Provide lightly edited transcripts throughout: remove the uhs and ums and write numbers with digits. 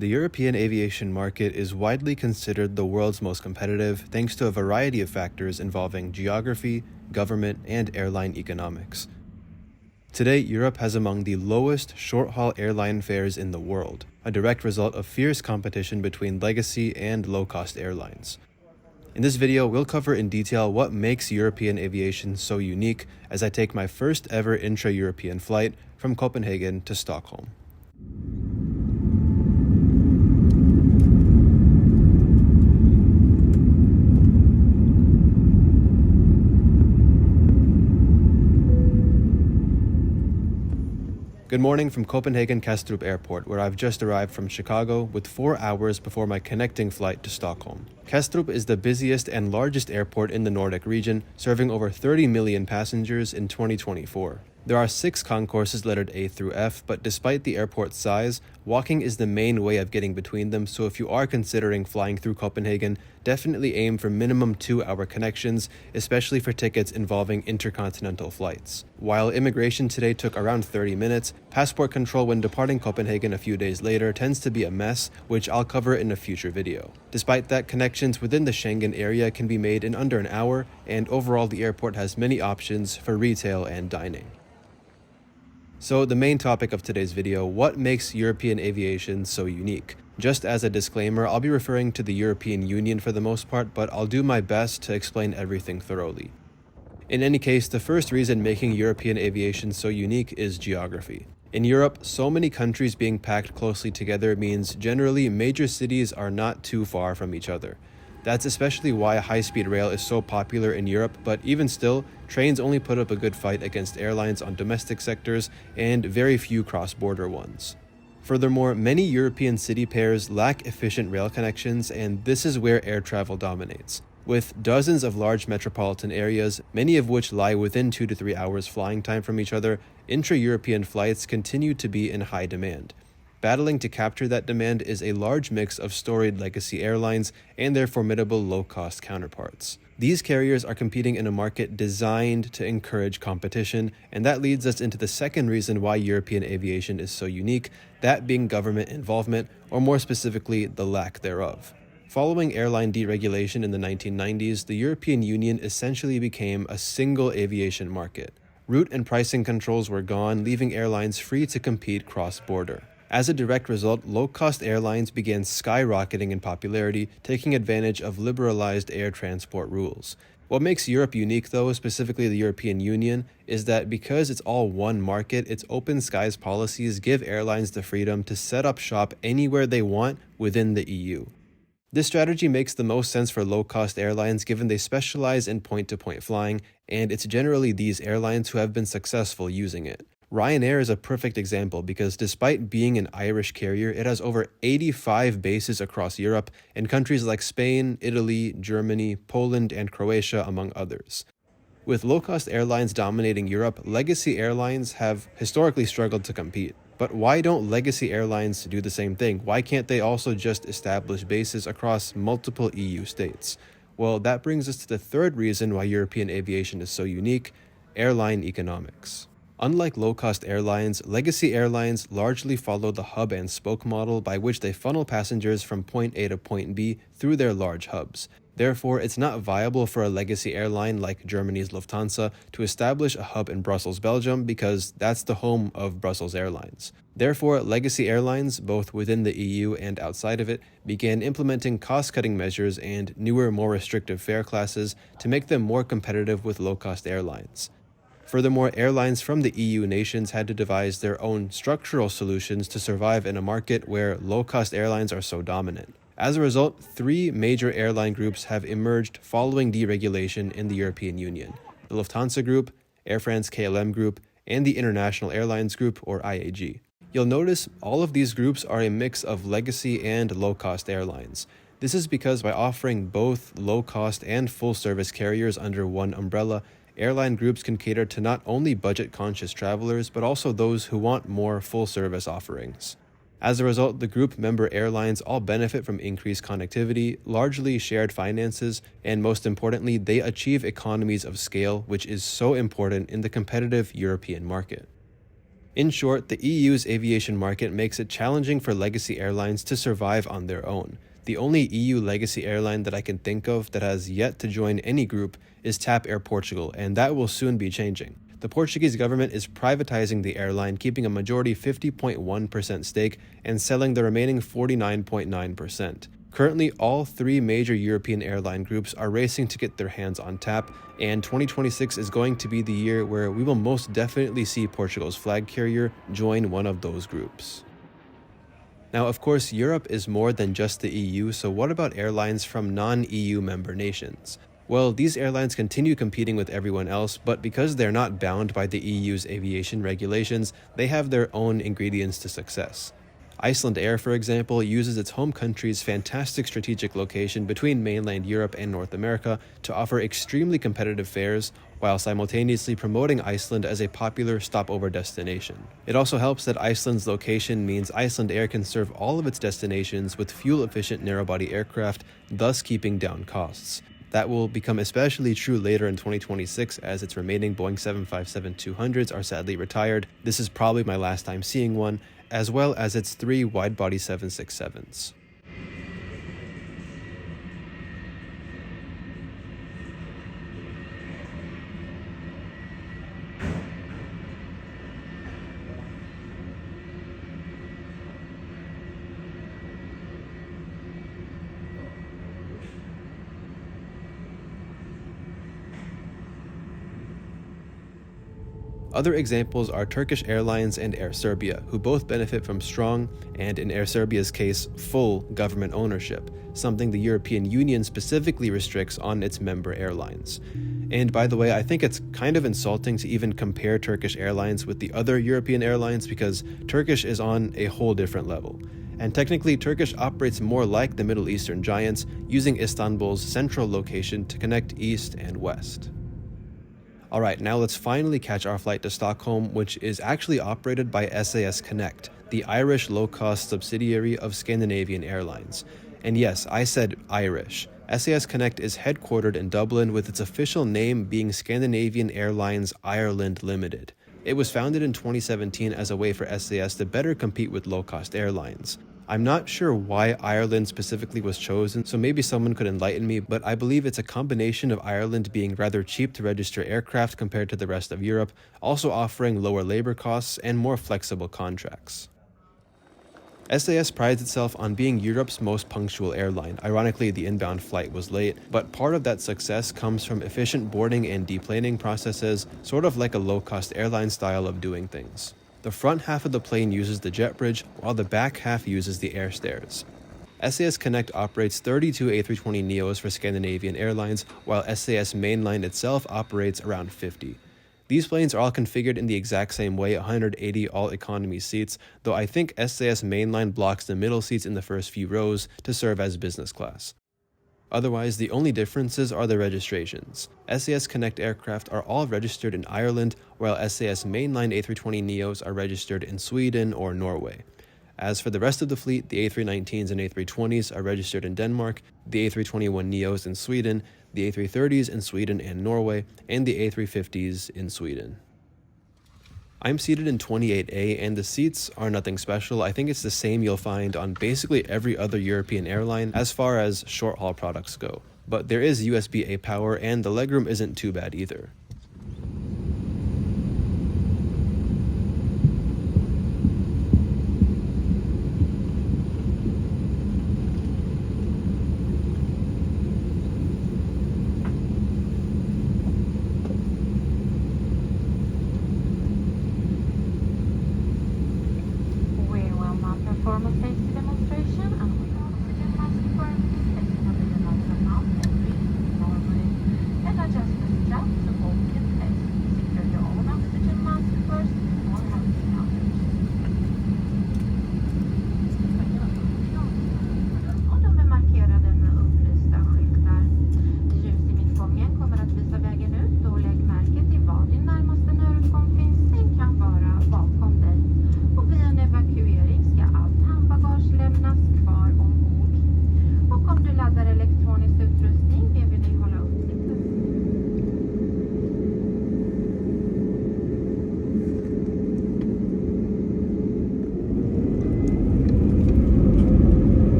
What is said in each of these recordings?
The European aviation market is widely considered the world's most competitive thanks to a variety of factors involving geography, government, and airline economics. Today, Europe has among the lowest short-haul airline fares in the world, a direct result of fierce competition between legacy and low-cost airlines. In this video, we'll cover in detail what makes European aviation so unique as I take my first ever intra-European flight from Copenhagen to Stockholm. Good morning from Copenhagen Kastrup Airport, where I've just arrived from Chicago with 4 hours before my connecting flight to Stockholm. Kastrup is the busiest and largest airport in the Nordic region, serving over 30 million passengers in 2024. There are 6 concourses lettered A through F, but despite the airport's size, walking is the main way of getting between them, so if you are considering flying through Copenhagen, definitely aim for minimum 2-hour connections, especially for tickets involving intercontinental flights. While immigration today took around 30 minutes, passport control when departing Copenhagen a few days later tends to be a mess, which I'll cover in a future video. Despite that, connections within the Schengen area can be made in under an hour, and overall the airport has many options for retail and dining. So the main topic of today's video, what makes European aviation so unique? Just as a disclaimer, I'll be referring to the European Union for the most part, but I'll do my best to explain everything thoroughly. In any case, the first reason making European aviation so unique is geography. In Europe, so many countries being packed closely together means generally major cities are not too far from each other. That's especially why high-speed rail is so popular in Europe, but even still, trains only put up a good fight against airlines on domestic sectors and very few cross-border ones. Furthermore, many European city pairs lack efficient rail connections, and this is where air travel dominates. With dozens of large metropolitan areas, many of which lie within 2 to 3 hours flying time from each other, intra-European flights continue to be in high demand. Battling to capture that demand is a large mix of storied legacy airlines and their formidable low-cost counterparts. These carriers are competing in a market designed to encourage competition, and that leads us into the second reason why European aviation is so unique, that being government involvement, or more specifically, the lack thereof. Following airline deregulation in the 1990s, the European Union essentially became a single aviation market. Route and pricing controls were gone, leaving airlines free to compete cross-border. As a direct result, low-cost airlines began skyrocketing in popularity, taking advantage of liberalized air transport rules. What makes Europe unique, though, specifically the European Union, is that because it's all one market, its open skies policies give airlines the freedom to set up shop anywhere they want within the EU. This strategy makes the most sense for low-cost airlines given they specialize in point-to-point flying, and it's generally these airlines who have been successful using it. Ryanair is a perfect example because despite being an Irish carrier, it has over 85 bases across Europe in countries like Spain, Italy, Germany, Poland, and Croatia, among others. With low-cost airlines dominating Europe, legacy airlines have historically struggled to compete. But why don't legacy airlines do the same thing? Why can't they also just establish bases across multiple EU states? Well, that brings us to the third reason why European aviation is so unique: airline economics. Unlike low-cost airlines, legacy airlines largely follow the hub and spoke model by which they funnel passengers from point A to point B through their large hubs. Therefore, it's not viable for a legacy airline like Germany's Lufthansa to establish a hub in Brussels, Belgium, because that's the home of Brussels Airlines. Therefore, legacy airlines, both within the EU and outside of it, began implementing cost-cutting measures and newer, more restrictive fare classes to make them more competitive with low-cost airlines. Furthermore, airlines from the EU nations had to devise their own structural solutions to survive in a market where low-cost airlines are so dominant. As a result, 3 major airline groups have emerged following deregulation in the European Union: the Lufthansa Group, Air France-KLM Group, and the International Airlines Group, or IAG. You'll notice all of these groups are a mix of legacy and low-cost airlines. This is because by offering both low-cost and full-service carriers under one umbrella, airline groups can cater to not only budget-conscious travelers, but also those who want more full-service offerings. As a result, the group member airlines all benefit from increased connectivity, largely shared finances, and most importantly, they achieve economies of scale, which is so important in the competitive European market. In short, the EU's aviation market makes it challenging for legacy airlines to survive on their own. The only EU legacy airline that I can think of that has yet to join any group is TAP Air Portugal, and that will soon be changing. The Portuguese government is privatizing the airline, keeping a majority 50.1% stake and selling the remaining 49.9%. Currently, all three major European airline groups are racing to get their hands on TAP, and 2026 is going to be the year where we will most definitely see Portugal's flag carrier join one of those groups. Now, of course, Europe is more than just the EU, so what about airlines from non-EU member nations? Well, these airlines continue competing with everyone else, but because they're not bound by the EU's aviation regulations, they have their own ingredients to success. Iceland Air, for example, uses its home country's fantastic strategic location between mainland Europe and North America to offer extremely competitive fares, while simultaneously promoting Iceland as a popular stopover destination. It also helps that Iceland's location means Iceland Air can serve all of its destinations with fuel-efficient narrow-body aircraft, thus keeping down costs. That will become especially true later in 2026 as its remaining Boeing 757-200s are sadly retired. This is probably my last time seeing one, as well as its 3 wide-body 767s. Other examples are Turkish Airlines and Air Serbia, who both benefit from strong, and in Air Serbia's case, full government ownership, something the European Union specifically restricts on its member airlines. And by the way, I think it's kind of insulting to even compare Turkish Airlines with the other European airlines because Turkish is on a whole different level. And technically, Turkish operates more like the Middle Eastern giants, using Istanbul's central location to connect east and west. Alright, now let's finally catch our flight to Stockholm, which is actually operated by SAS Connect, the Irish low-cost subsidiary of Scandinavian Airlines. And yes, I said Irish. SAS Connect is headquartered in Dublin, with its official name being Scandinavian Airlines Ireland Limited. It was founded in 2017 as a way for SAS to better compete with low-cost airlines. I'm not sure why Ireland specifically was chosen, so maybe someone could enlighten me, but I believe it's a combination of Ireland being rather cheap to register aircraft compared to the rest of Europe, also offering lower labor costs and more flexible contracts. SAS prides itself on being Europe's most punctual airline. Ironically, the inbound flight was late, but part of that success comes from efficient boarding and deplaning processes, sort of like a low-cost airline style of doing things. The front half of the plane uses the jet bridge, while the back half uses the air stairs. SAS Connect operates 32 A320neos for Scandinavian Airlines, while SAS Mainline itself operates around 50. These planes are all configured in the exact same way, 180 all-economy seats, though I think SAS Mainline blocks the middle seats in the first few rows to serve as business class. Otherwise, the only differences are the registrations. SAS Connect aircraft are all registered in Ireland, while SAS Mainline A320neos are registered in Sweden or Norway. As for the rest of the fleet, the A319s and A320s are registered in Denmark, the A321neos in Sweden, the A330s in Sweden and Norway, and the A350s in Sweden. I'm seated in 28A, and the seats are nothing special. I think it's the same you'll find on basically every other European airline as far as short-haul products go. But there is USB-A power, and the legroom isn't too bad either.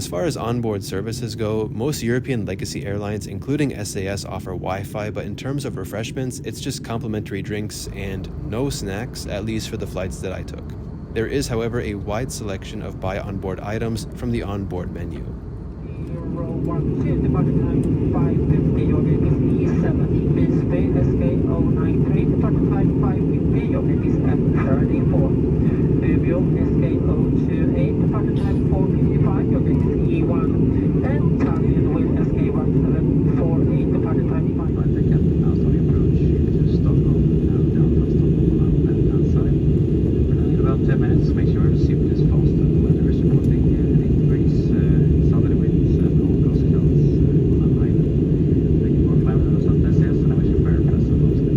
far as onboard services go, most European legacy airlines, including SAS, offer Wi-Fi, but in terms of refreshments, it's just complimentary drinks and no snacks, at least for the flights that I took. There is, however, a wide selection of buy onboard items from the onboard menu. Euro 12, departure time 5:50, your gate is E7, please stay SK093, departure time 5:50, your gate is F34. View SK028, departure time 4:55, your gate is E1, and Tallinn with SK1748, departure time 5. Right, the captain now starting approach to Stockholm, now down from Stockholm on the left-hand side. In about 10 minutes, make sure the ship is fast and the weather is reporting an increase southerly winds and all ghost clouds on the island. Thank you for flying with us at SAS, and I wish you a very pleasant hosting.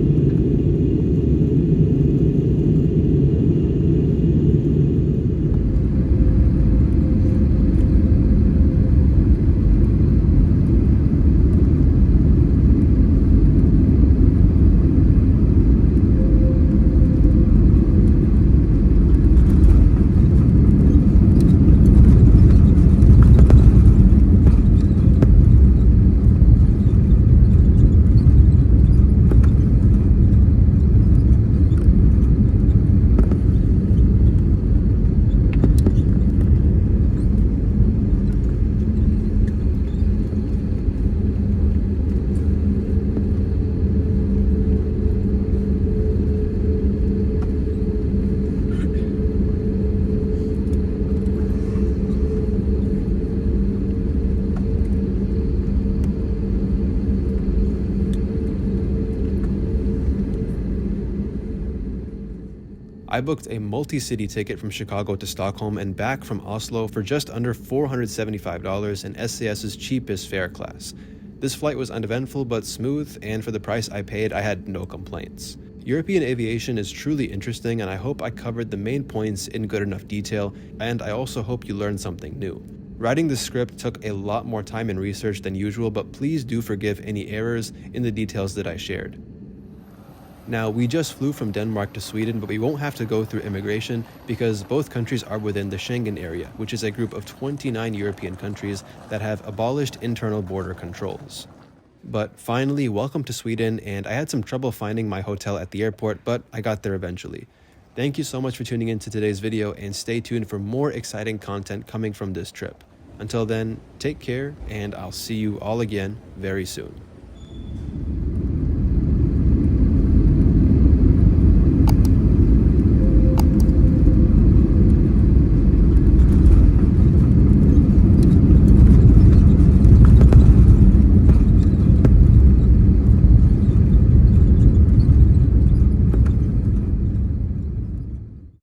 I booked a multi-city ticket from Chicago to Stockholm and back from Oslo for just under $475 in SAS's cheapest fare class. This flight was uneventful but smooth, and for the price I paid, I had no complaints. European aviation is truly interesting, and I hope I covered the main points in good enough detail, and I also hope you learned something new. Writing this script took a lot more time and research than usual, but please do forgive any errors in the details that I shared. Now, we just flew from Denmark to Sweden, but we won't have to go through immigration because both countries are within the Schengen area, which is a group of 29 European countries that have abolished internal border controls. But finally, welcome to Sweden, and I had some trouble finding my hotel at the airport, but I got there eventually. Thank you so much for tuning into today's video, and stay tuned for more exciting content coming from this trip. Until then, take care, and I'll see you all again very soon.